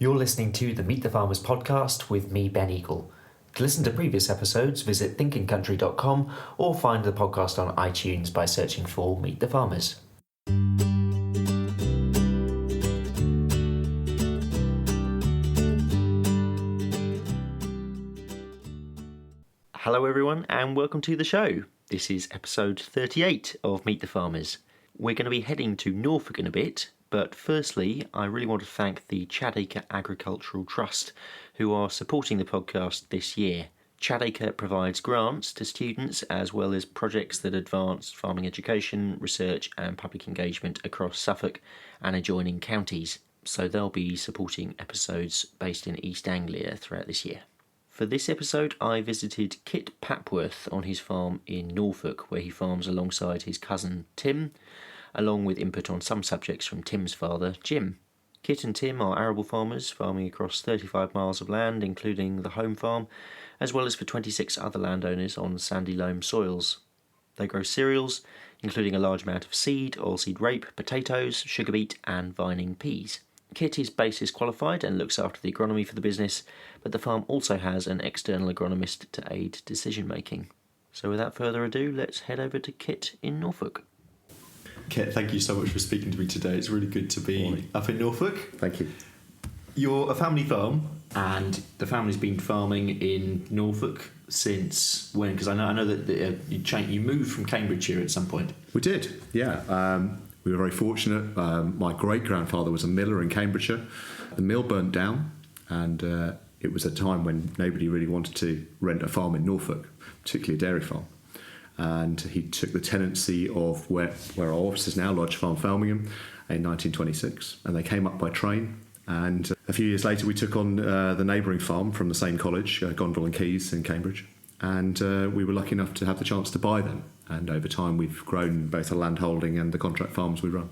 You're listening to the Meet the Farmers podcast with me, Ben Eagle. To listen to previous episodes, visit thinkingcountry.com or find the podcast on iTunes by searching for Meet the Farmers. Hello everyone and welcome to the show. This is episode 38 of Meet the Farmers. We're going to be heading to Norfolk in a bit, but firstly I really want to thank the Chadacre Agricultural Trust who are supporting the podcast this year. Chadacre provides grants to students as well as projects that advance farming education, research and public engagement across Suffolk and adjoining counties. So they'll be supporting episodes based in East Anglia throughout this year. For this episode, I visited Kit Papworth on his farm in Norfolk, where he farms alongside his cousin Tim, along with input on some subjects from Tim's father, Jim. Kit and Tim are arable farmers, farming across 35 miles of land, including the home farm, as well as for 26 other landowners on sandy loam soils. They grow cereals, including a large amount of seed, oilseed rape, potatoes, sugar beet and vining peas. Kit is BASIS qualified and looks after the agronomy for the business, but the farm also has an external agronomist to aid decision making. So without further ado, let's head over to Kit in Norfolk. Kit, thank you so much for speaking to me today. It's really good to be up in Norfolk. Thank you. You're a family farm, and the family's been farming in Norfolk since when? Because I know that you moved from Cambridgeshire at some point. We did, yeah. We were very fortunate. My great-grandfather was a miller in Cambridgeshire. The mill burnt down, and it was a time when nobody really wanted to rent a farm in Norfolk, particularly a dairy farm. And he took the tenancy of where our office is now, Lodge Farm, Felmingham, in 1926, and they came up by train. And a few years later, we took on the neighbouring farm from the same college, Gondwell and Keys in Cambridge, and we were lucky enough to have the chance to buy them. And over time, we've grown both the land holding and the contract farms we run.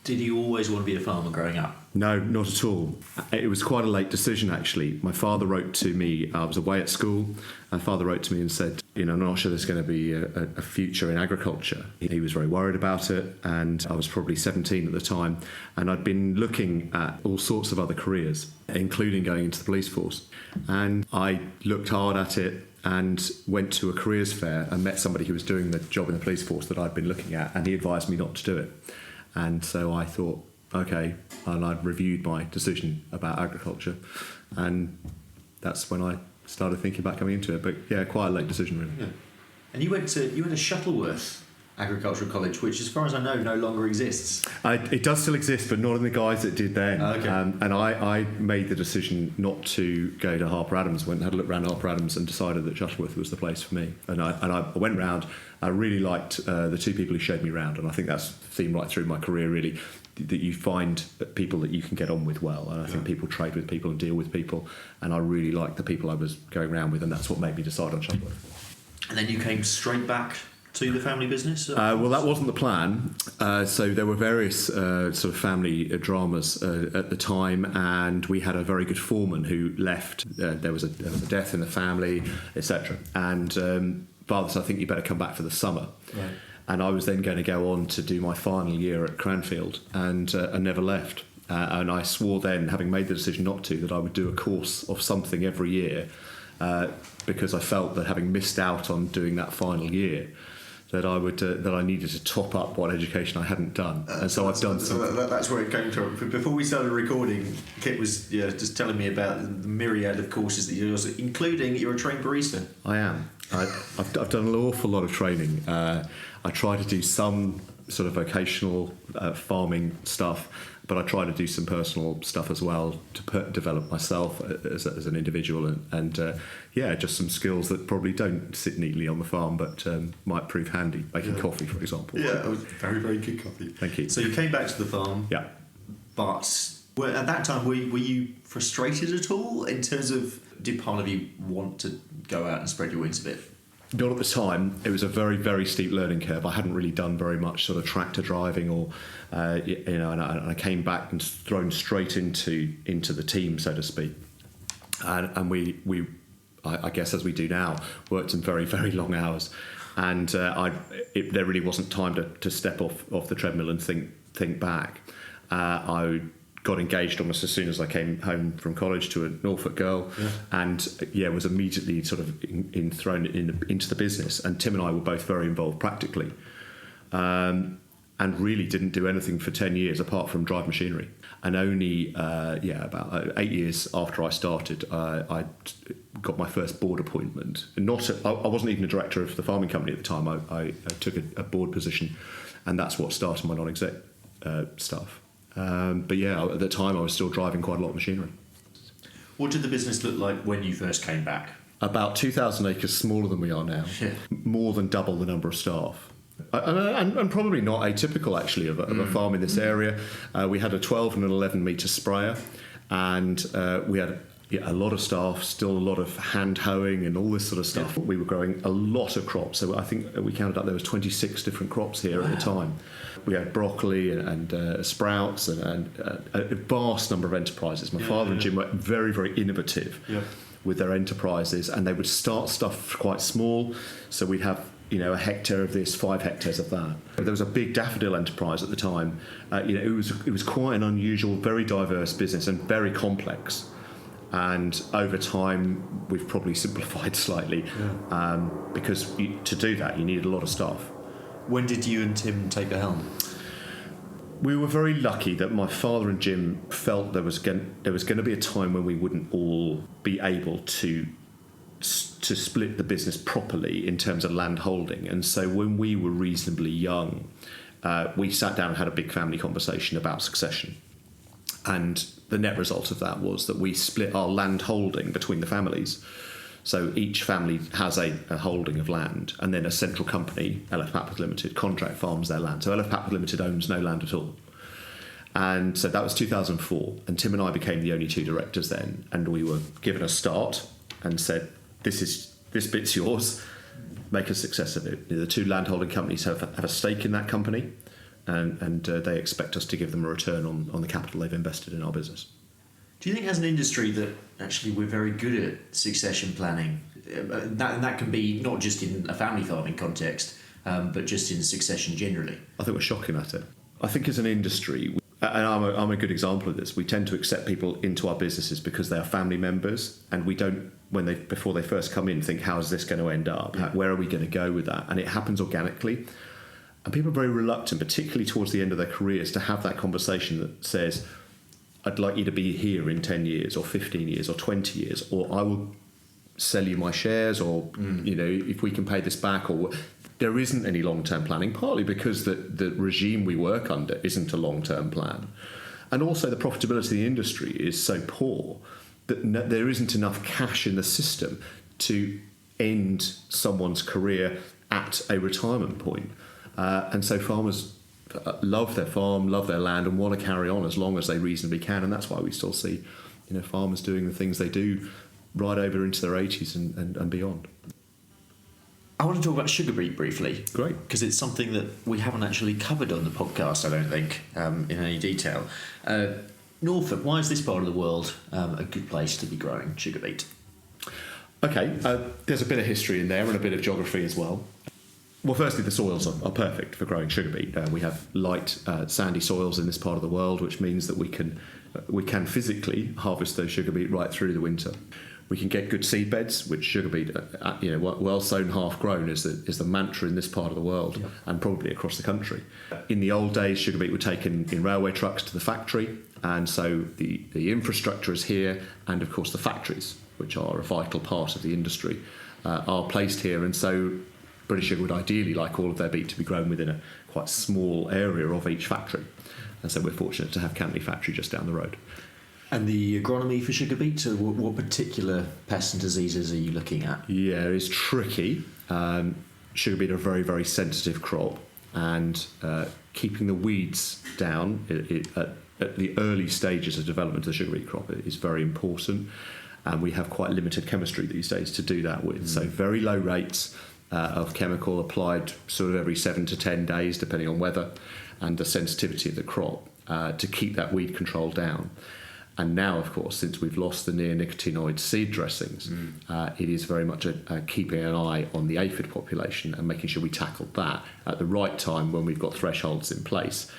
Did you always want to be a farmer growing up? No, not at all. It was quite a late decision, actually. My father wrote to me, I was away at school, my father wrote to me and said, I'm not sure there's going to be a future in agriculture. He was very worried about it, and I was probably 17 at the time, and I'd been looking at all sorts of other careers, including going into the police force. And I looked hard at it and went to a careers fair and met somebody who was doing the job in the police force that I'd been looking at, and he advised me not to do it. And so I thought, okay, and I'd reviewed my decision about agriculture, and that's when I started thinking about coming into it. But yeah, quite a late decision, really. Yeah. And you went to Shuttleworth Agricultural College, which, as far as I know, no longer exists. It does still exist, but not in the guise it did then. Okay. And I made the decision not to go to Harper Adams. Went and had a look around Harper Adams and decided that Shuttleworth was the place for me. And I went round. I really liked the two people who showed me around, and I think that's the theme right through my career, really, that you find people that you can get on with well. And I think people trade with people and deal with people, and I really liked the people I was going around with, and that's what made me decide on Shuttleworth. And then you came straight back to the family business? Well, that wasn't the plan. So there were various sort of family dramas at the time, and we had a very good foreman who left. There was a death in the family, etc. And father said, I think you better come back for the summer. Right. And I was then going to go on to do my final year at Cranfield, and I never left. And I swore then, having made the decision not to, that I would do a course of something every year, because I felt that having missed out on doing that final year, that I would that I needed to top up what education I hadn't done, and so I've done some. That's where it came from. Before we started recording, Kit was just telling me about the myriad of courses that you're, including you're a trained barista. I am. I've done an awful lot of training. I try to do some sort of vocational farming stuff, but I try to do some personal stuff as well to develop myself as an individual, and just some skills that probably don't sit neatly on the farm, but might prove handy, making coffee, for example. Yeah, it was very, very good coffee. Thank you. So you came back to the farm. Yeah. But at that time, were you frustrated at all in terms of, did part of you want to go out and spread your wings a bit? Not at the time. It was a very, very steep learning curve. I hadn't really done very much sort of tractor driving, or and I came back and thrown straight into the team, so to speak. And we I guess as we do now, worked in very, very long hours, and there really wasn't time to step off the treadmill and think back. I got engaged almost as soon as I came home from college to a Norfolk girl, and was immediately sort of thrown into the business. And Tim and I were both very involved practically, and really didn't do anything for 10 years apart from drive machinery. And only about 8 years after I started, I got my first board appointment. I wasn't even a director of the farming company at the time. I took a board position, and that's what started my non-exec stuff. At the time I was still driving quite a lot of machinery. What did the business look like when you first came back? About 2,000 acres smaller than we are now. More than double the number of staff. And probably not atypical, actually, of a farm in this area. We had a 12 and an 11 metre sprayer, and we had a lot of staff, still a lot of hand hoeing and all this sort of stuff. We were growing a lot of crops, so I think we counted up there was 26 different crops here at the time. We had broccoli and sprouts and a vast number of enterprises. My father and Jim were very, very innovative with their enterprises, and they would start stuff quite small, so we'd have a hectare of this, 5 hectares of that. There was a big daffodil enterprise at the time. It was quite an unusual, very diverse business and very complex. And over time, we've probably simplified slightly because to do that, you needed a lot of staff. When did you and Tim take the helm? We were very lucky that my father and Jim felt there was going to be a time when we wouldn't all be able to split the business properly in terms of land holding. And so when we were reasonably young, we sat down and had a big family conversation about succession. And the net result of that was that we split our land holding between the families. So each family has a holding of land, and then a central company, LF Papworth Limited, contract farms their land. So LF Papworth Limited owns no land at all. And so that was 2004, and Tim and I became the only 2 directors then, and we were given a start and said, this bit's yours, make a success of it. The 2 landholding companies have a stake in that company, and they expect us to give them a return on the capital they've invested in our business. Do you think as an industry that actually we're very good at succession planning? That can be not just in a family farming context, but just in succession generally. I think we're shocking at it. I think as an industry, and I'm a good example of this, we tend to accept people into our businesses because they are family members, and we don't, before they first come in, think, how is this going to end up? Where are we going to go with that? And it happens organically. And people are very reluctant, particularly towards the end of their careers, to have that conversation that says, I'd like you to be here in 10 years or 15 years or 20 years, or I will sell you my shares, or if we can pay this back. Or there isn't any long-term planning, partly because the regime we work under isn't a long-term plan, and also the profitability of the industry is so poor that there isn't enough cash in the system to end someone's career at a retirement point. And so farmers love their farm, love their land, and want to carry on as long as they reasonably can. And that's why we still see farmers doing the things they do right over into their 80s and beyond. I want to talk about sugar beet briefly. Great. Because it's something that we haven't actually covered on the podcast, I don't think, in any detail. Norfolk, why is this part of the world a good place to be growing sugar beet? Okay, there's a bit of history in there and a bit of geography as well. Well, firstly, the soils are perfect for growing sugar beet. We have light, sandy soils in this part of the world, which means that we can physically harvest those sugar beet right through the winter. We can get good seed beds, which sugar beet, well sown, half grown, is the mantra in this part of the world, and probably across the country. In the old days, sugar beet were taken in railway trucks to the factory, and so the infrastructure is here, and of course the factories, which are a vital part of the industry, are placed here, and so British Sugar would ideally like all of their beet to be grown within a quite small area of each factory. And so we're fortunate to have Cantley factory just down the road. And the agronomy for sugar beet, so what particular pests and diseases are you looking at? Yeah, it's tricky. Sugar beet are a very, very sensitive crop, and keeping the weeds down at the early stages of development of the sugar beet crop is very important. And we have quite limited chemistry these days to do that with. So very low rates of chemical applied sort of every 7 to 10 days, depending on weather and the sensitivity of the crop, to keep that weed control down. And now, of course, since we've lost the neonicotinoid seed dressings, it is very much keeping an eye on the aphid population and making sure we tackle that at the right time when we've got thresholds in place.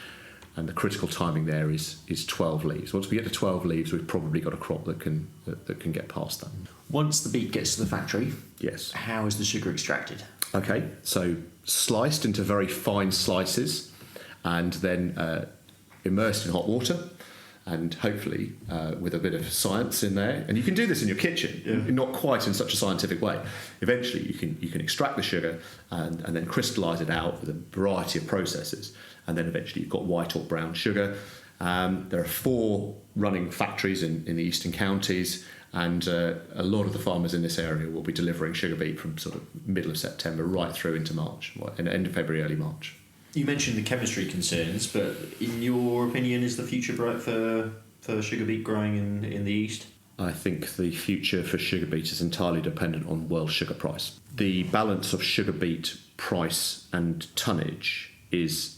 And the critical timing there is 12 leaves. Once we get to 12 leaves, we've probably got a crop that can get past that. Once the beet gets to the factory, Yes. how is the sugar extracted? Okay, so sliced into very fine slices and then immersed in hot water, and hopefully with a bit of science in there. And you can do this in your kitchen, not quite in such a scientific way. Eventually you can extract the sugar and then crystallise it out with a variety of processes. And then eventually you've got white or brown sugar. There are 4 running factories in the eastern counties, and a lot of the farmers in this area will be delivering sugar beet from sort of middle of September right through into March, end of February, early March. You mentioned the chemistry concerns, but in your opinion, is the future bright for sugar beet growing in the east? I think the future for sugar beet is entirely dependent on world sugar price. The balance of sugar beet price and tonnage is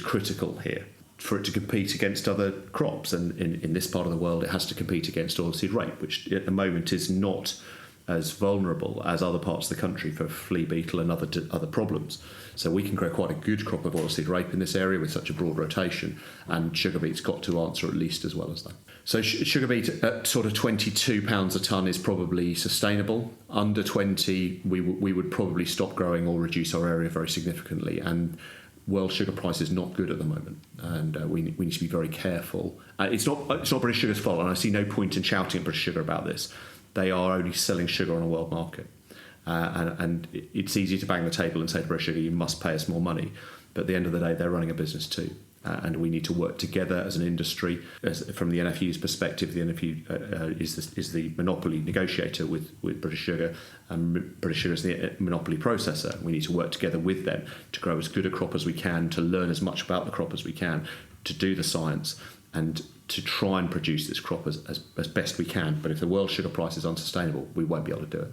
critical here for it to compete against other crops, and in this part of the world it has to compete against oilseed rape, which at the moment is not as vulnerable as other parts of the country for flea beetle and other problems. So we can grow quite a good crop of oilseed rape in this area with such a broad rotation, and sugar beet's got to answer at least as well as that. So sugar beet at sort of £22 a tonne is probably sustainable. Under 20, we would probably stop growing or reduce our area very significantly. And world sugar price is not good at the moment, and we need to be very careful. It's not British Sugar's fault, and I see no point in shouting at British Sugar about this. They are only selling sugar on a world market, and it's easy to bang the table and say to British Sugar, you must pay us more money. But at the end of the day, they're running a business too. And we need to work together as an industry. From the NFU's perspective, the NFU is the monopoly negotiator with British Sugar, and British Sugar is the monopoly processor. We need to work together with them to grow as good a crop as we can, to learn as much about the crop as we can, to do the science, and to try and produce this crop as best we can. But if the world sugar price is unsustainable, we won't be able to do it.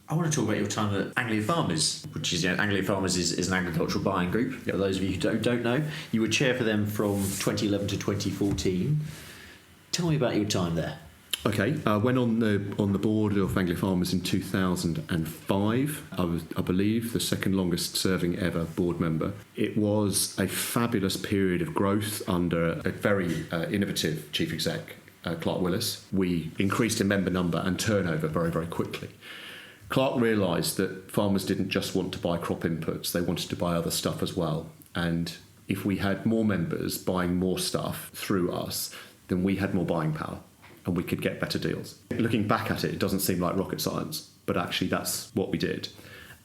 I want to talk about your time at Anglia Farmers, which is, Anglia Farmers is an agricultural buying group. Yep. For those of you who don't know, you were chair for them from 2011 to 2014. Tell me about your time there. Okay, I went on the board of Anglia Farmers in 2005. I believe the second longest serving ever board member. It was a fabulous period of growth under a very innovative chief exec, Clark Willis. We increased in member number and turnover very, very quickly. Clark realised that farmers didn't just want to buy crop inputs, they wanted to buy other stuff as well. And if we had more members buying more stuff through us, then we had more buying power and we could get better deals. Looking back at it, it doesn't seem like rocket science, but actually that's what we did.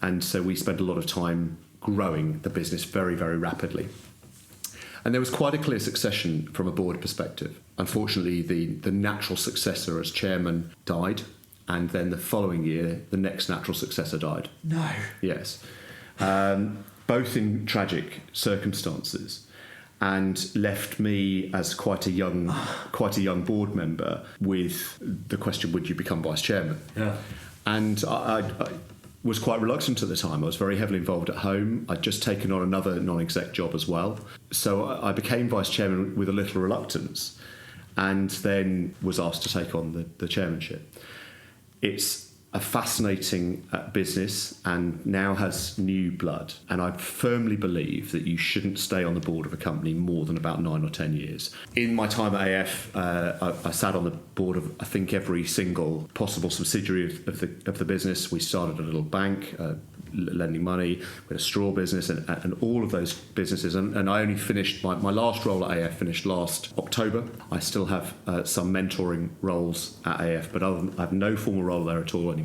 And so we spent a lot of time growing the business very, very rapidly. And there was quite a clear succession from a board perspective. Unfortunately, the natural successor as chairman died. And then the following year, the next natural successor died. No. Yes. Both in tragic circumstances, and left me as quite a young board member with the question, would you become vice chairman? Yeah. And I was quite reluctant at the time. I was very heavily involved at home. I'd just taken on another non-exec job as well. So I became vice chairman with a little reluctance, and then was asked to take on the chairmanship. It's a fascinating business and now has new blood. And I firmly believe that you shouldn't stay on the board of a company more than about 9 or 10 years. In my time at AF, I sat on the board of, I think, every single possible subsidiary of the business. We started a little bank, lending money. We had a straw business and all of those businesses. And I only finished, my last role at AF finished last October. I still have some mentoring roles at AF, but I have no formal role there at all anymore.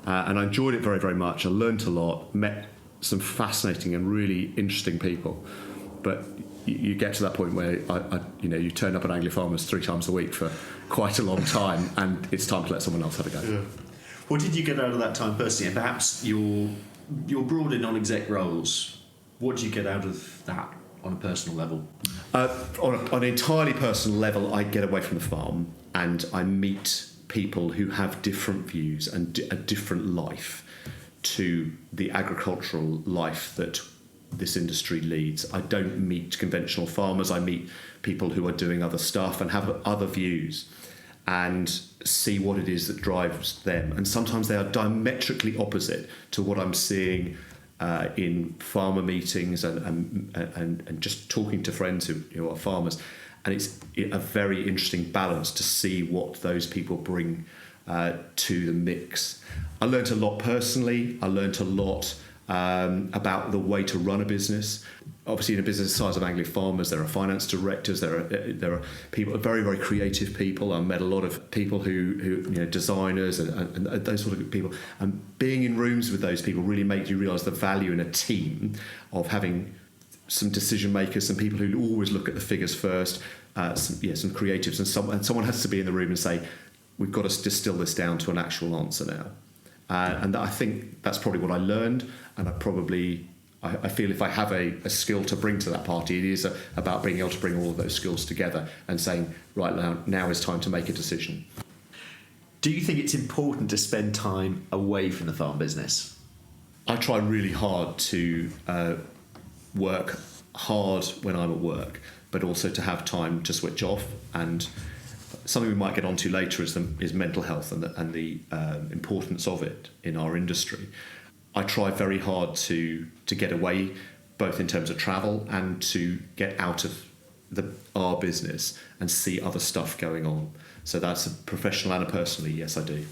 And I enjoyed it very, very much. I learnt a lot, met some fascinating and really interesting people. But you get to that point where you turn up at Anglia Farmers 3 times a week for quite a long time, and it's time to let someone else have a go. Yeah. What did you get out of that time personally? And perhaps your broader non-exec roles, what do you get out of that on a personal level? On an entirely personal level, I get away from the farm and I meet people who have different views and a different life to the agricultural life that this industry leads. I don't meet conventional farmers. I meet people who are doing other stuff and have other views, and see what it is that drives them. And sometimes they are diametrically opposite to what I'm seeing in farmer meetings and just talking to friends who are farmers. And it's a very interesting balance to see what those people bring to the mix. I learnt a lot personally. I learnt a lot about the way to run a business. Obviously, in a business the size of Anglia Farmers, there are finance directors, there are people, very, very creative people. I met a lot of people who designers and those sort of people. And being in rooms with those people really makes you realise the value in a team of having some decision makers, some people who always look at the figures first, some creatives, and someone has to be in the room and say, we've got to distill this down to an actual answer now. And I think that's probably what I learned, and I feel if I have a skill to bring to that party, it is about being able to bring all of those skills together and saying, right, now is time to make a decision. Do you think it's important to spend time away from the farm business? I try really hard to work hard when I'm at work, but also to have time to switch off. And something we might get onto later is mental health and the importance of it in our industry. I try very hard to get away, both in terms of travel and to get out of our business and see other stuff going on. So that's a professional and a personally, yes, I do.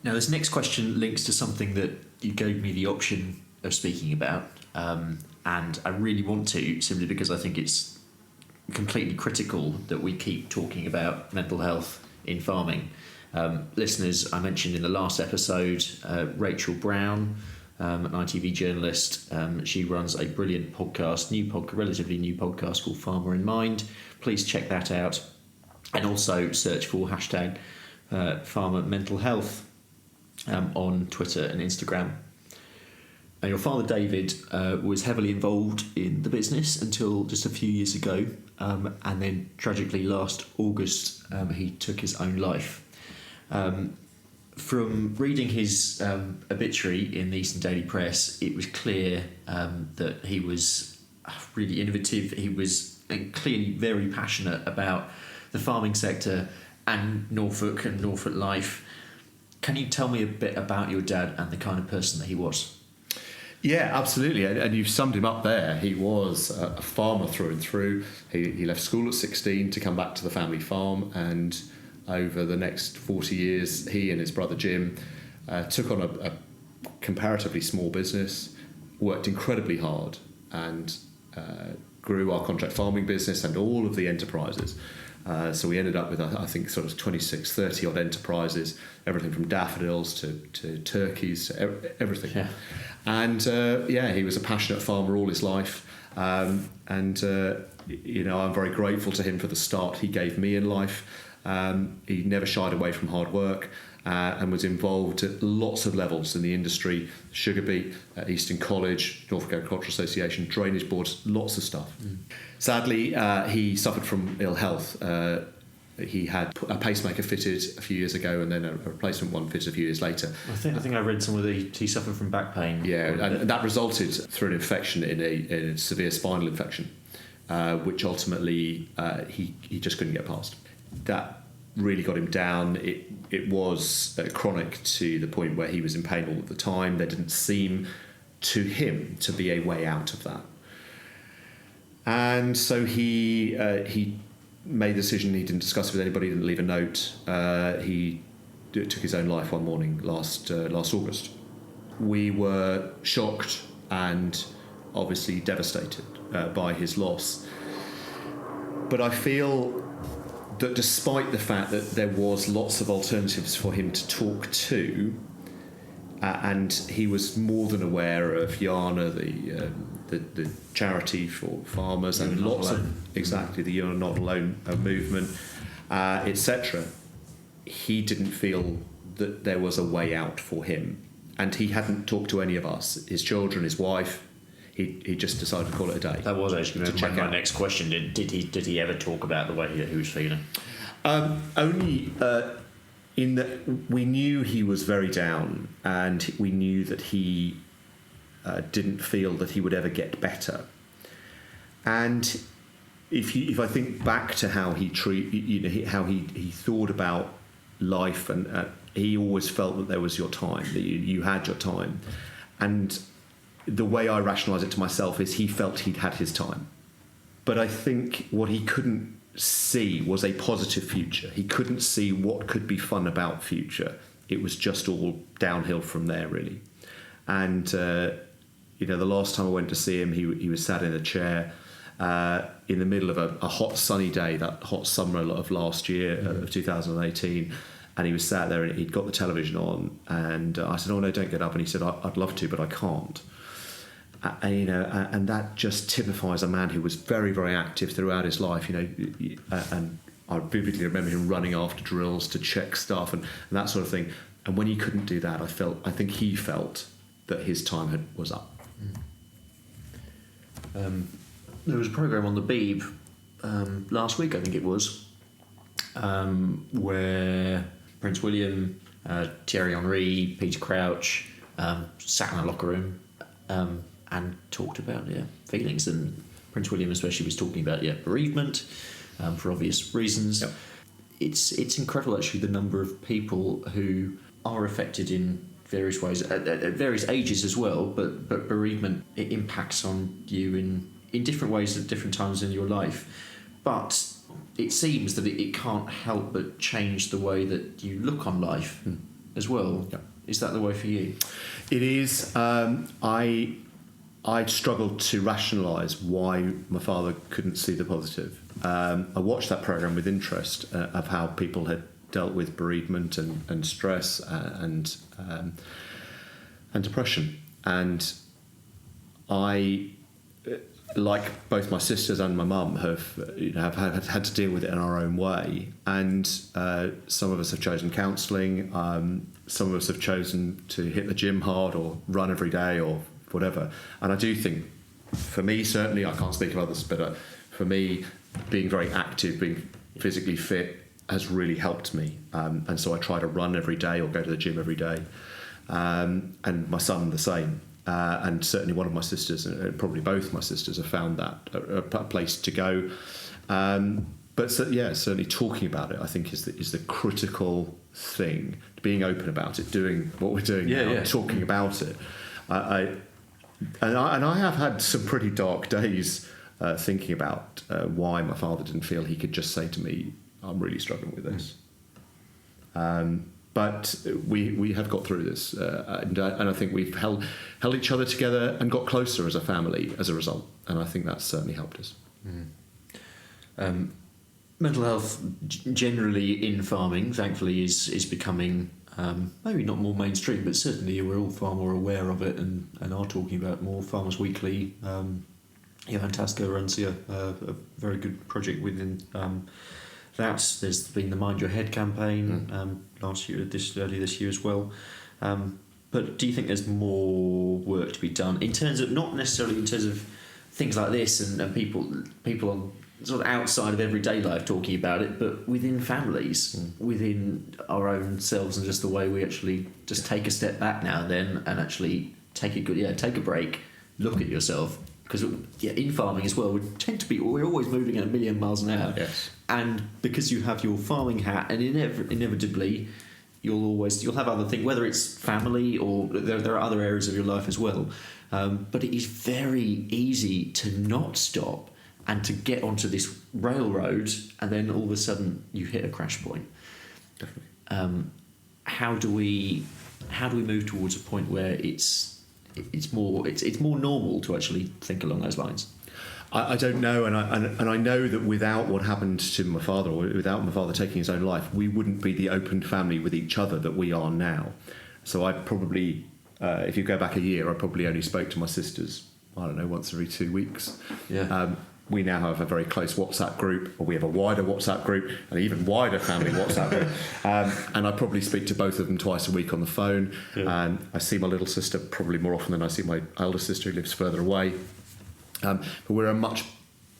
Now, this next question links to something that you gave me the option of speaking about, and I really want to, simply because I think it's completely critical that we keep talking about mental health in farming. Listeners, I mentioned in the last episode, Rachel Brown, an ITV journalist. She runs a brilliant podcast, relatively new podcast called Farmer in Mind. Please check that out. And also search for hashtag Farmer Mental Health on Twitter and Instagram. And your father, David, was heavily involved in the business until just a few years ago. And then tragically last August, he took his own life. From reading his obituary in the Eastern Daily Press, it was clear that he was really innovative. He was clearly very passionate about the farming sector and Norfolk life. Can you tell me a bit about your dad and the kind of person that he was? Yeah, absolutely. And you've summed him up there. He was a farmer through and through. He left school at 16 to come back to the family farm, and over the next 40 years, he and his brother Jim took on a comparatively small business, worked incredibly hard, and grew our contract farming business and all of the enterprises. So we ended up with, I think, sort of 26, 30 odd enterprises, everything from daffodils to turkeys, to everything. Yeah. And he was a passionate farmer all his life. I'm very grateful to him for the start he gave me in life. He never shied away from hard work and was involved at lots of levels in the industry: sugar beet, Eastern College, Norfolk Agricultural Association, drainage boards, lots of stuff. Sadly, he suffered from ill health. He had a pacemaker fitted a few years ago, and then a replacement one fitted a few years later. I think I read somewhere that he suffered from back pain. Yeah, and that resulted through an infection in a severe spinal infection, which ultimately he just couldn't get past. That really got him down. It was chronic to the point where he was in pain all of the time. There didn't seem to him to be a way out of that. And so he made the decision. He didn't discuss it with anybody, didn't leave a note. He took his own life one morning last August. We were shocked and obviously devastated by his loss. But I feel that despite the fact that there was lots of alternatives for him to talk to, and he was more than aware of Yana, the charity for farmers, and lots of the You're Not Alone movement, etc. He didn't feel that there was a way out for him, and he hadn't talked to any of us, his children, his wife. He just decided to call it a day. That was actually my next question. Did he ever talk about the way he was feeling? Only in that we knew he was very down, and we knew that he didn't feel that he would ever get better. And if I think back to how he how he thought about life, and he always felt that there was your time, that you had your time, and the way I rationalise it to myself is he felt he'd had his time. But I think what he couldn't see was a positive future. He couldn't see what could be fun about future. It was just all downhill from there, really. And, the last time I went to see him, he was sat in a chair in the middle of a hot, sunny day, that hot summer of last year, of 2018. And he was sat there and he'd got the television on. And I said, "Oh, no, don't get up." And he said, "I'd love to, but I can't." And that just typifies a man who was very, very active throughout his life, and I vividly remember him running after drills to check stuff and that sort of thing. And when he couldn't do that, I think he felt that his time was up. There was a programme on the Beeb last week, I think it was, where Prince William, Thierry Henry, Peter Crouch sat in a locker room and talked about feelings, and Prince William especially was talking about bereavement for obvious reasons. Yep. It's incredible actually the number of people who are affected in various ways at various ages as well, but bereavement, it impacts on you in different ways at different times in your life, but it seems that it can't help but change the way that you look on life as well. Yep. Is that the way for you? It is. I struggled to rationalise why my father couldn't see the positive. I watched that programme with interest of how people had dealt with bereavement and stress and depression. And I, like both my sisters and my mum, have had to deal with it in our own way. And some of us have chosen counselling. Some of us have chosen to hit the gym hard or run every day or whatever. And I do think, for me certainly, I can't speak of others, but for me, being very active, being physically fit has really helped me. And so I try to run every day or go to the gym every day. And my son the same. And certainly one of my sisters, probably both my sisters, have found that a place to go. But certainly talking about it, I think, is the critical thing. Being open about it, doing what we're doing now, talking about it. I have had some pretty dark days thinking about why my father didn't feel he could just say to me, "I'm really struggling with this." But we have got through this, and I think we've held each other together and got closer as a family as a result. And I think that's certainly helped us. Mental health generally in farming, thankfully, is becoming maybe not more mainstream, but certainly we're all far more aware of it and are talking about more. Farmers Weekly, Johan Tasker runs a very good project within that. There's been the Mind Your Head campaign earlier this year as well. But do you think there's more work to be done in terms of, not necessarily in terms of things like this and people on sort of outside of everyday life talking about it, but within families, within our own selves, and just the way we actually just take a step back now and then and actually take a break, look at yourself, because in farming as well we're always moving at 1,000,000 miles an hour. Yes. And because you have your farming hat, and inevitably you'll have other things, whether it's family or there are other areas of your life as well, but it is very easy to not stop and to get onto this railroad, and then all of a sudden you hit a crash point. Definitely. How do we move towards a point where it's more normal to actually think along those lines? I don't know, and I know that without what happened to my father, or without my father taking his own life, we wouldn't be the open family with each other that we are now. So I probably, if you go back a year, I probably only spoke to my sisters, I don't know, once every 2 weeks. Yeah. We now have a very close WhatsApp group, or we have a wider WhatsApp group, an even wider family WhatsApp group. And I probably speak to both of them twice a week on the phone. Yeah. And I see my little sister probably more often than I see my elder sister who lives further away. But we're a much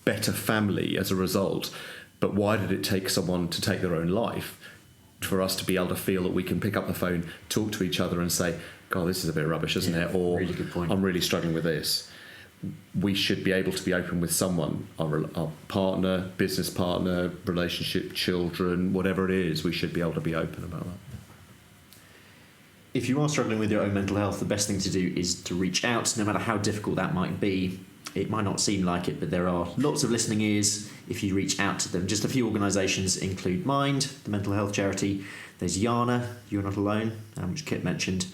better family as a result. But why did it take someone to take their own life for us to be able to feel that we can pick up the phone, talk to each other and say, "God, this is a bit rubbish, isn't it?" Or, really good point. "I'm really struggling with this." We should be able to be open with someone, our partner, business partner, relationship, children, whatever it is. We should be able to be open about that. if you are struggling with your own mental health, the best thing to do is to reach out, no matter how difficult that might be. It might not seem like it, but there are lots of listening ears if you reach out to them. Just a few organisations include Mind, the mental health charity. There's Yana, You're Not Alone, which Kit mentioned,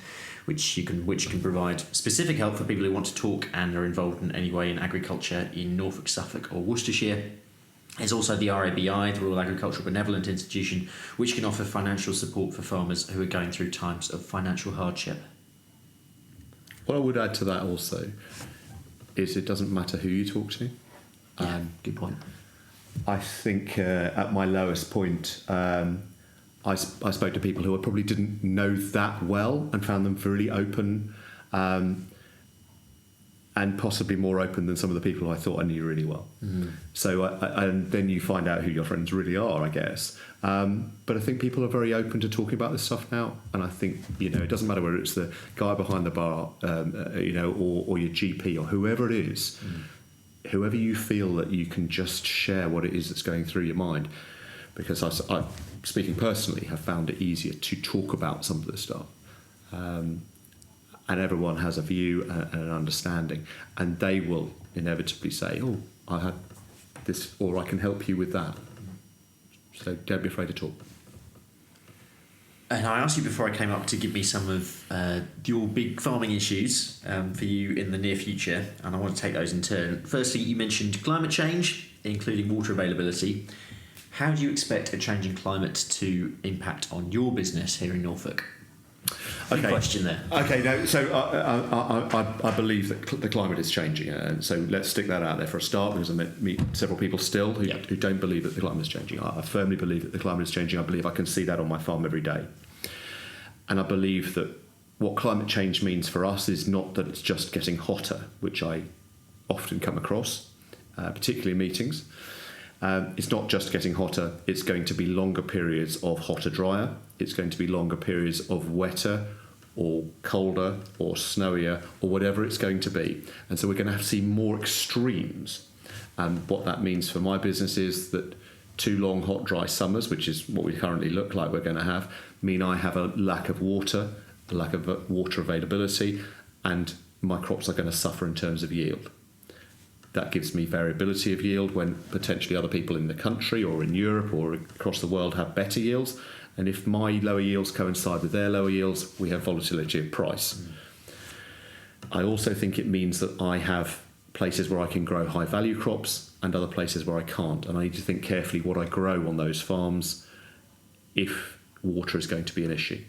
which can provide specific help for people who want to talk and are involved in any way in agriculture in Norfolk, Suffolk or Worcestershire. There's also the RABI, the Rural Agricultural Benevolent Institution, which can offer financial support for farmers who are going through times of financial hardship. What I would add to that also is it doesn't matter who you talk to. Good point. I think at my lowest point, I spoke to people who I probably didn't know that well and found them really open, and possibly more open than some of the people I thought I knew really well. So and then you find out who your friends really are, I guess. But I think people are very open to talking about this stuff now, and I think it doesn't matter whether it's the guy behind the bar, or your GP or whoever it is, whoever you feel that you can just share what it is that's going through your mind, because I speaking personally, have found it easier to talk about some of this stuff. And everyone has a view and an understanding, and they will inevitably say, "Oh, I had this," or "I can help you with that." So don't be afraid to talk. And I asked you before I came up to give me some of your big farming issues for you in the near future, and I want to take those in turn. Firstly, you mentioned climate change, including water availability. How do you expect a changing climate to impact on your business here in Norfolk? Good question there. Okay, no. So I believe that the climate is changing, and so let's stick that out there for a start, because I meet several people still who don't believe that the climate is changing. I firmly believe that the climate is changing. I believe I can see that on my farm every day, and I believe that what climate change means for us is not that it's just getting hotter, which I often come across, particularly in meetings. It's not just getting hotter, it's going to be longer periods of hotter, drier. It's going to be longer periods of wetter or colder or snowier or whatever it's going to be. And so we're going to have to see more extremes. And what that means for my business is that 2 long, hot, dry summers, which is what we currently look like we're going to have, mean I have a lack of water, a lack of water availability, and my crops are going to suffer in terms of yield. That gives me variability of yield when potentially other people in the country or in Europe or across the world have better yields. And if my lower yields coincide with their lower yields, we have volatility of price. I also think it means that I have places where I can grow high value crops and other places where I can't. And I need to think carefully what I grow on those farms if water is going to be an issue.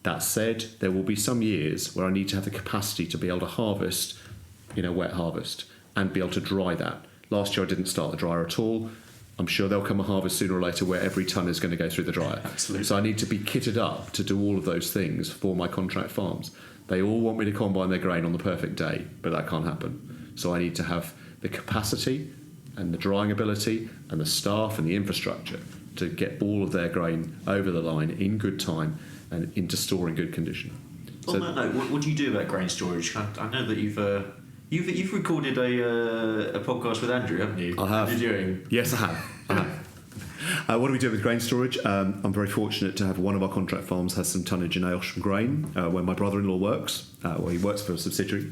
That said, there will be some years where I need to have the capacity to be able to harvest in a wet harvest and be able to dry that. Last year I didn't start the dryer at all. I'm sure there'll come a harvest sooner or later where every tonne is going to go through the dryer. Absolutely. So I need to be kitted up to do all of those things for my contract farms. They all want me to combine their grain on the perfect day, but that can't happen. So I need to have the capacity and the drying ability and the staff and the infrastructure to get all of their grain over the line in good time and into store in good condition. On that note, what do you do about grain storage? I know that you've recorded a podcast with Andrew, haven't you? I have. What are you doing? Yes, I have. What do we do with grain storage? I'm very fortunate to have one of our contract farms has some tonnage in Aylsham grain, where my brother-in-law works, where he works for a subsidiary.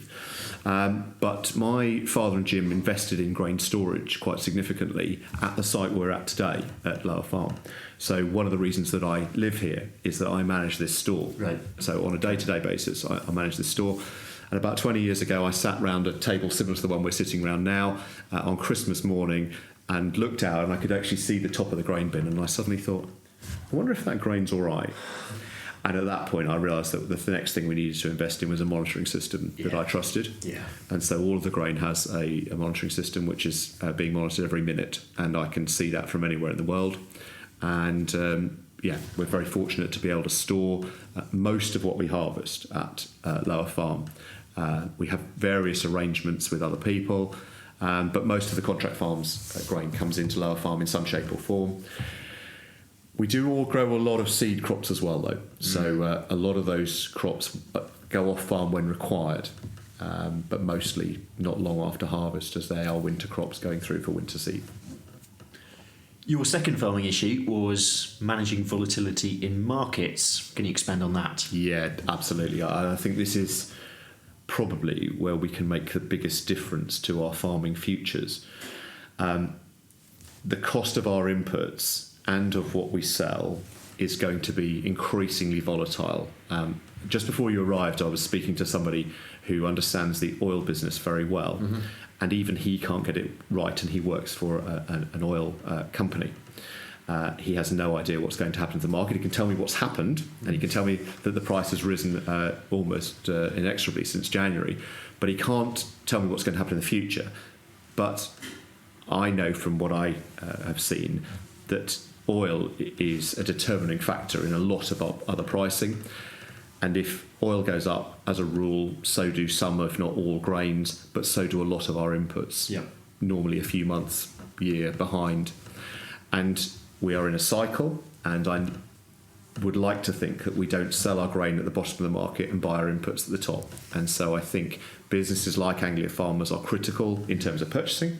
But my father and Jim invested in grain storage quite significantly at the site we're at today, at Lower Farm. So one of the reasons that I live here is that I manage this store. Right. So on a day-to-day basis, I manage this store. And about 20 years ago, I sat round a table similar to the one we're sitting around now on Christmas morning and looked out, and I could actually see the top of the grain bin, and I suddenly thought, I wonder if that grain's all right. And at that point, I realised that the next thing we needed to invest in was a monitoring system that I trusted. Yeah. And so all of the grain has a monitoring system which is being monitored every minute, and I can see that from anywhere in the world. And we're very fortunate to be able to store most of what we harvest at Lower Farm. We have various arrangements with other people, but most of the contract farms grain comes into Lower Farm in some shape or form. We do all grow a lot of seed crops as well, though. So a lot of those crops go off farm when required, but mostly not long after harvest, as they are winter crops going through for winter seed. Your second farming issue was managing volatility in markets. Can you expand on that? Yeah, absolutely. I think this is probably where we can make the biggest difference to our farming futures. The cost of our inputs and of what we sell is going to be increasingly volatile. Just before you arrived, I was speaking to somebody who understands the oil business very well, and even he can't get it right, and he works for an oil company. He has no idea what's going to happen to the market. He can tell me what's happened, and he can tell me that the price has risen almost inexorably since January, but he can't tell me what's going to happen in the future. But I know from what I have seen that oil is a determining factor in a lot of our other pricing. And if oil goes up, as a rule, so do some, if not all, grains, but so do a lot of our inputs. Yeah. Normally a few months, year behind. And we are in a cycle, and I would like to think that we don't sell our grain at the bottom of the market and buy our inputs at the top. And so I think businesses like Anglia Farmers are critical in terms of purchasing,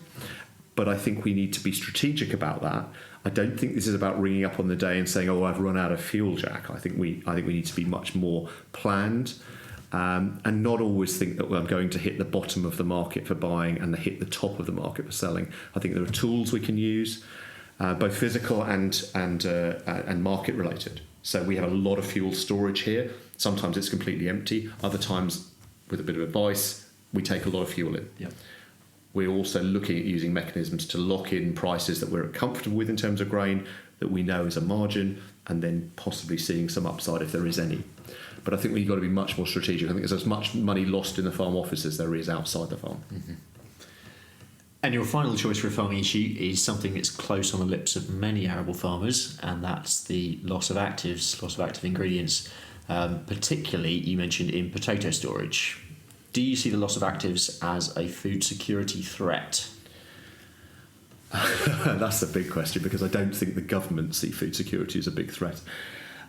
but I think we need to be strategic about that. I don't think this is about ringing up on the day and saying, "Oh, I've run out of fuel, Jack." I think we need to be much more planned, and not always think that I'm going to hit the bottom of the market for buying and hit the top of the market for selling. I think there are tools we can use, both physical and market related. So we have a lot of fuel storage here. Sometimes it's completely empty. Other times, with a bit of advice, we take a lot of fuel in. Yeah. We're also looking at using mechanisms to lock in prices that we're comfortable with in terms of grain, that we know is a margin, and then possibly seeing some upside if there is any. But I think we've got to be much more strategic. I think there's as much money lost in the farm office as there is outside the farm. Mm-hmm. And your final choice for a farming issue is something that's close on the lips of many arable farmers, and that's the loss of active ingredients, particularly, you mentioned, in potato storage. Do you see the loss of actives as a food security threat? That's a big question, because I don't think the government see food security as a big threat.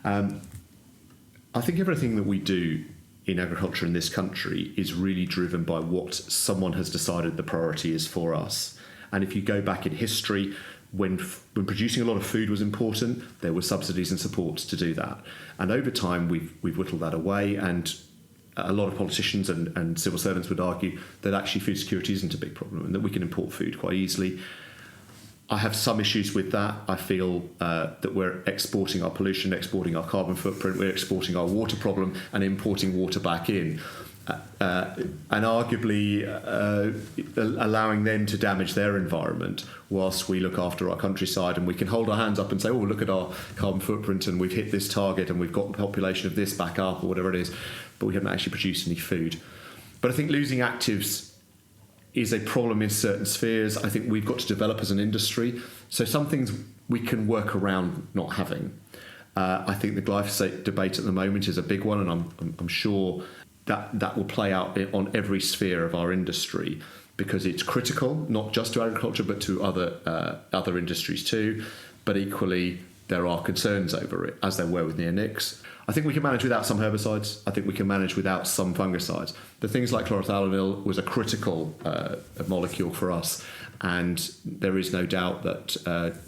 I think everything that we do in agriculture in this country is really driven by what someone has decided the priority is for us. And if you go back in history, when producing a lot of food was important, there were subsidies and supports to do that. And over time, we've whittled that away, and a lot of politicians and civil servants would argue that actually food security isn't a big problem and that we can import food quite easily. I have some issues with that. I feel that we're exporting our pollution, exporting our carbon footprint, we're exporting our water problem and importing water back in. And arguably allowing them to damage their environment whilst we look after our countryside, and we can hold our hands up and say, "Oh, look at our carbon footprint, and we've hit this target, and we've got the population of this back up," or whatever it is, but we haven't actually produced any food. But I think losing actives is a problem in certain spheres. I think we've got to develop as an industry. So some things we can work around not having. I think the glyphosate debate at the moment is a big one, and I'm sure that will play out on every sphere of our industry, because it's critical, not just to agriculture, but to other industries too. But equally, there are concerns over it, as there were with neonics. I think we can manage without some herbicides. I think we can manage without some fungicides. The things like chlorothalonil was a critical molecule for us, and there is no doubt that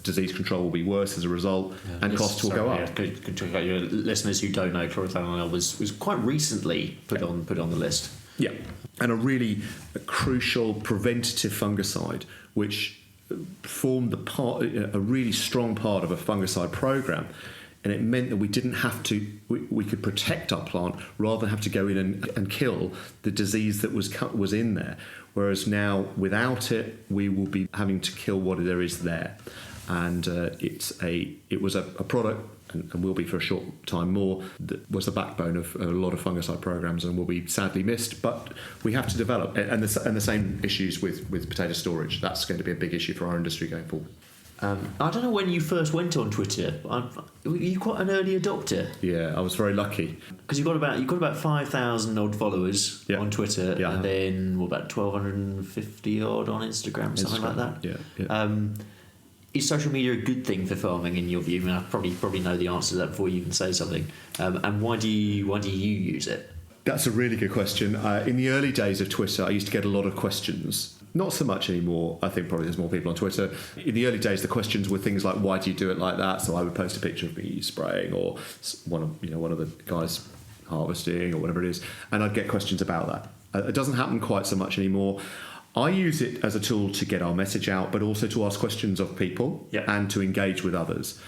disease control will be worse as a result, and costs will go up. Good talk about your listeners who don't know, chlorothalonil was quite recently put on the list. Yeah, and a really crucial preventative fungicide, which formed a really strong part of a fungicide program. And it meant that we didn't have to, we could protect our plant rather than have to go in and kill the disease that was in there. Whereas now, without it, we will be having to kill what there is there. And it was a product, and will be for a short time more, that was the backbone of a lot of fungicide programs and will be sadly missed. But we have to develop, and the same issues with potato storage. That's going to be a big issue for our industry going forward. I don't know when you first went on Twitter. Were you quite an early adopter? Yeah, I was very lucky. Because you've got about 5,000 odd followers on Twitter, yeah, and then about 1,250 odd on Instagram, something like that. Yeah. Is social media a good thing for farming in your view? I mean, I probably know the answer to that before you can say something. And why do you use it? That's a really good question. In the early days of Twitter, I used to get a lot of questions Not so much anymore. I think probably there's more people on Twitter. In the early days, the questions were things like, "Why do you do it like that?" So I would post a picture of me spraying, or one of the guys harvesting, or whatever it is, and I'd get questions about that. It doesn't happen quite so much anymore. I use it as a tool to get our message out, but also to ask questions of people and to engage with others.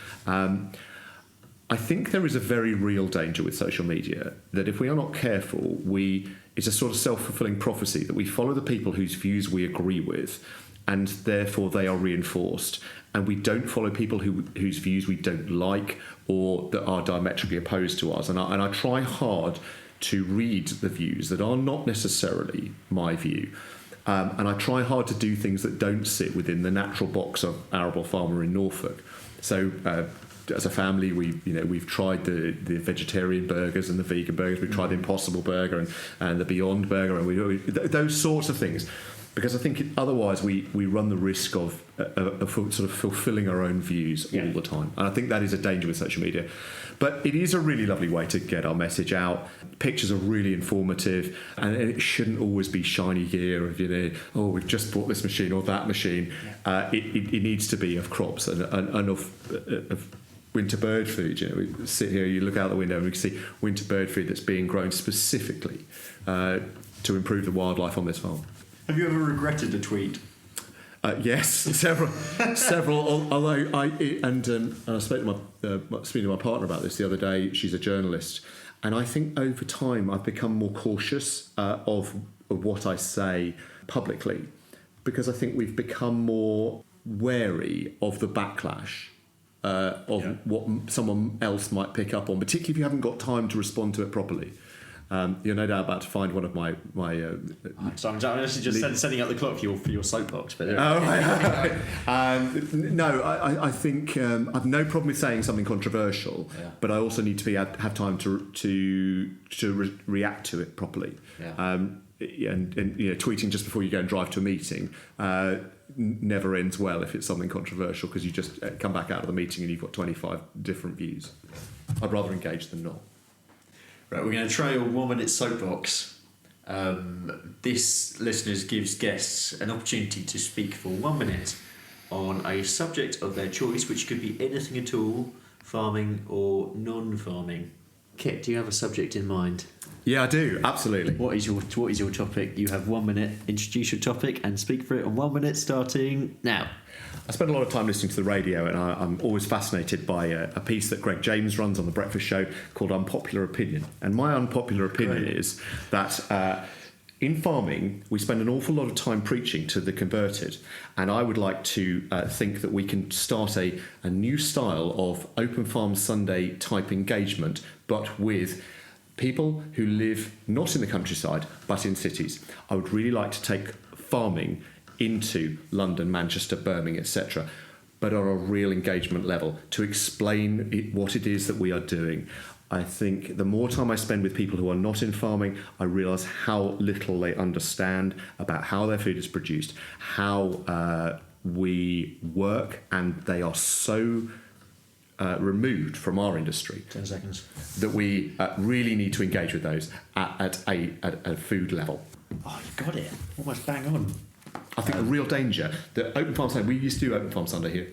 I think there is a very real danger with social media that if we are not careful, it's a sort of self-fulfilling prophecy that we follow the people whose views we agree with, and therefore they are reinforced, and we don't follow people whose views we don't like or that are diametrically opposed to us. And I try hard to read the views that are not necessarily my view. And I try hard to do things that don't sit within the natural box of arable farmer in Norfolk. So as a family, we've tried the vegetarian burgers and the vegan burgers. We've tried the Impossible Burger and the Beyond Burger, and those sorts of things. Because I think otherwise we run the risk of sort of fulfilling our own views all the time. And I think that is a danger with social media. But it is a really lovely way to get our message out. Pictures are really informative, and it shouldn't always be shiny gear of, we've just bought this machine or that machine. It needs to be of crops and of winter bird food. We sit here, you look out the window, and we can see winter bird food that's being grown specifically to improve the wildlife on this farm. Have you ever regretted a tweet? Yes, several. Although I spoke to my partner about this the other day. She's a journalist, and I think over time I've become more cautious of what I say publicly, because I think we've become more wary of the backlash of what someone else might pick up on, particularly if you haven't got time to respond to it properly. You're no doubt about to find one of my. So I'm actually just setting up the clock for your soapbox. But no, I think I've no problem with saying something controversial, but I also need to have time to react to it properly. And tweeting just before you go and drive to a meeting never ends well if it's something controversial, because you just come back out of the meeting and you've got 25 different views. I'd rather engage than not. Right, we're going to try a 1 minute soapbox. This, listeners, gives guests an opportunity to speak for 1 minute on a subject of their choice, which could be anything at all, farming or non-farming. Kit, do you have a subject in mind? Yeah, I do, absolutely. What is your topic? You have 1 minute. Introduce your topic and speak for it in 1 minute, starting now. I spend a lot of time listening to the radio, and I'm always fascinated by a piece that Greg James runs on the breakfast show called Unpopular Opinion. And my unpopular opinion is that in farming, we spend an awful lot of time preaching to the converted. And I would like to think that we can start a new style of Open Farm Sunday type engagement, but with people who live not in the countryside, but in cities. I would really like to take farming into London, Manchester, Birmingham, etc., but on a real engagement level, to explain what it is that we are doing. I think the more time I spend with people who are not in farming, I realise how little they understand about how their food is produced, how we work, and they are so removed from our industry. 10 seconds. That we really need to engage with those at a food level. Oh, you got it. Almost bang on. I think a real danger that Open Farm Sunday, we used to do Open Farm Sunday here,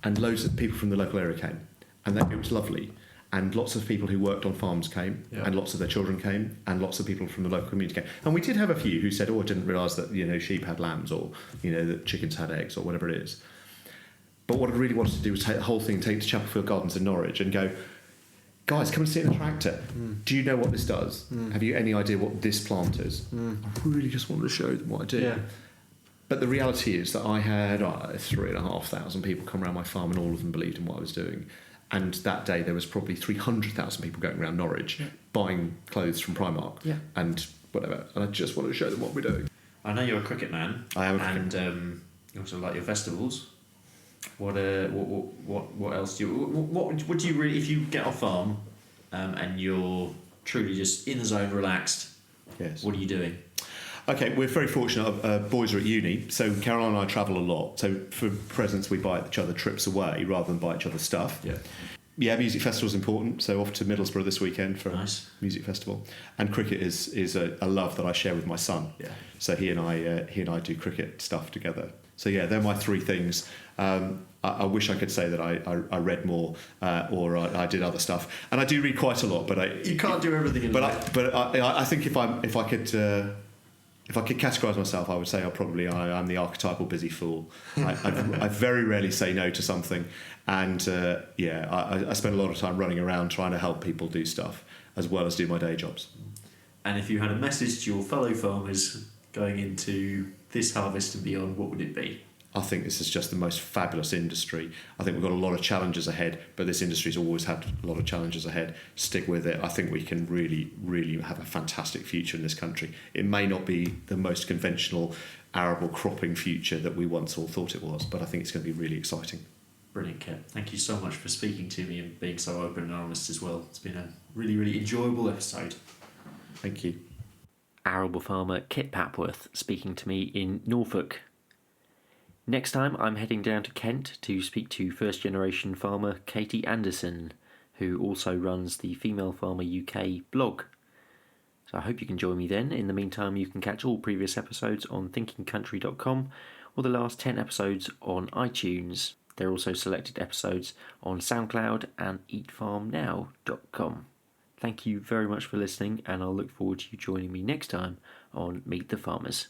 and loads of people from the local area came, and it was lovely. And lots of people who worked on farms came, and lots of their children came, and lots of people from the local community came. And we did have a few who said, "Oh, I didn't realise that sheep had lambs, or that chickens had eggs, or whatever it is." But what I really wanted to do was take the whole thing, take it to Chapelfield Gardens in Norwich, and go, "Guys, come and sit in the tractor. Do you know what this does? Have you any idea what this plant is?" I really just wanted to show them what I do. Yeah. But the reality is that I had 3,500 people come around my farm, and all of them believed in what I was doing. And that day there was probably 300,000 people going around Norwich buying clothes from Primark and whatever. And I just wanted to show them what we're doing. I know you're a cricket man. I am a cricket man. And you also like your festivals. What else do you... What do you really... If you get off farm and you're truly just in the zone, relaxed, what are you doing? Okay, we're very fortunate. Boys are at uni, so Caroline and I travel a lot. So for presents, we buy each other trips away rather than buy each other stuff. Yeah. Yeah, music festival is important. So off to Middlesbrough this weekend for Nice. a music festival, and cricket is a love that I share with my son. Yeah. So he and I do cricket stuff together. So yeah, they're my three things. I wish I could say that I read more or I did other stuff, and I do read quite a lot. But You can't do everything in life. I think if I could categorise myself, I would say I'm the archetypal busy fool. I very rarely say no to something, and I spend a lot of time running around trying to help people do stuff as well as do my day jobs. And if you had a message to your fellow farmers going into this harvest and beyond, what would it be? I think this is just the most fabulous industry. I think we've got a lot of challenges ahead, but this industry's always had a lot of challenges ahead. Stick with it. I think we can really, really have a fantastic future in this country. It may not be the most conventional arable cropping future that we once all thought it was, but I think it's going to be really exciting. Brilliant, Kit. Thank you so much for speaking to me and being so open and honest as well. It's been a really, really enjoyable episode. Thank you. Arable farmer Kit Papworth speaking to me in Norfolk. Next time I'm heading down to Kent to speak to first generation farmer Katie Anderson, who also runs the Female Farmer UK blog. So I hope you can join me then. In the meantime, you can catch all previous episodes on thinkingcountry.com or the last 10 episodes on iTunes. There are also selected episodes on SoundCloud and eatfarmnow.com. Thank you very much for listening, and I'll look forward to you joining me next time on Meet the Farmers.